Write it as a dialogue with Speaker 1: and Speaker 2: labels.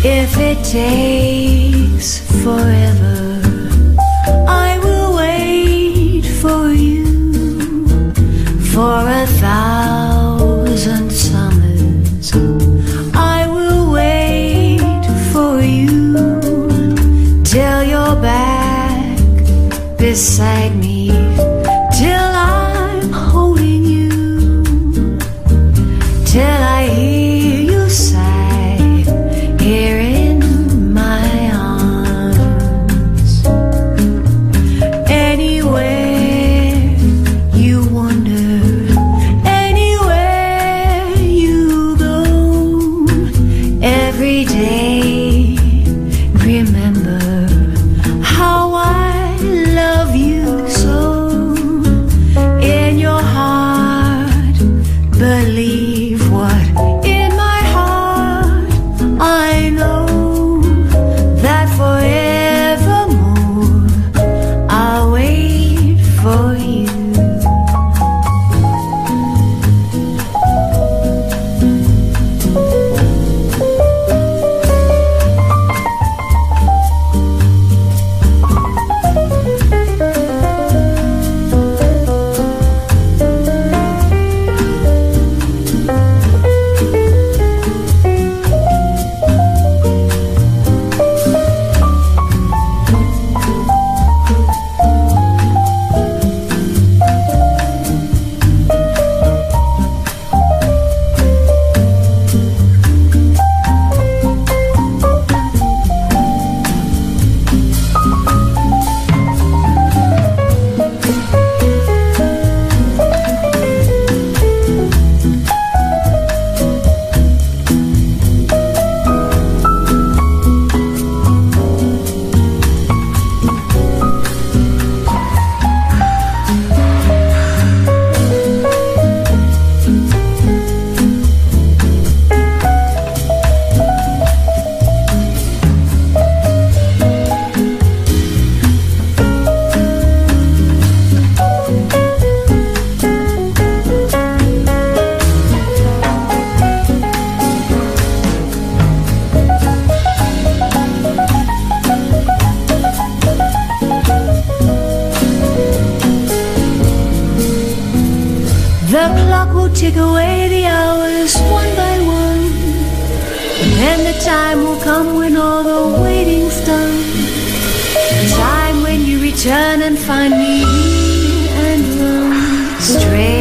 Speaker 1: If it takes forever, I will wait for you. For 1,000 summers, I will wait for you. Till you're back beside me, till I'm holding you, till I hear you sigh here in my arms. Anywhere you wander, anywhere you go, every day remember how I love you so. In your heart, believe what in my heart I know, that forevermore I'll wait for you. The clock will tick away the hours one by one, and then the time will come when all the waiting's done. The time when you return and find me here and run straight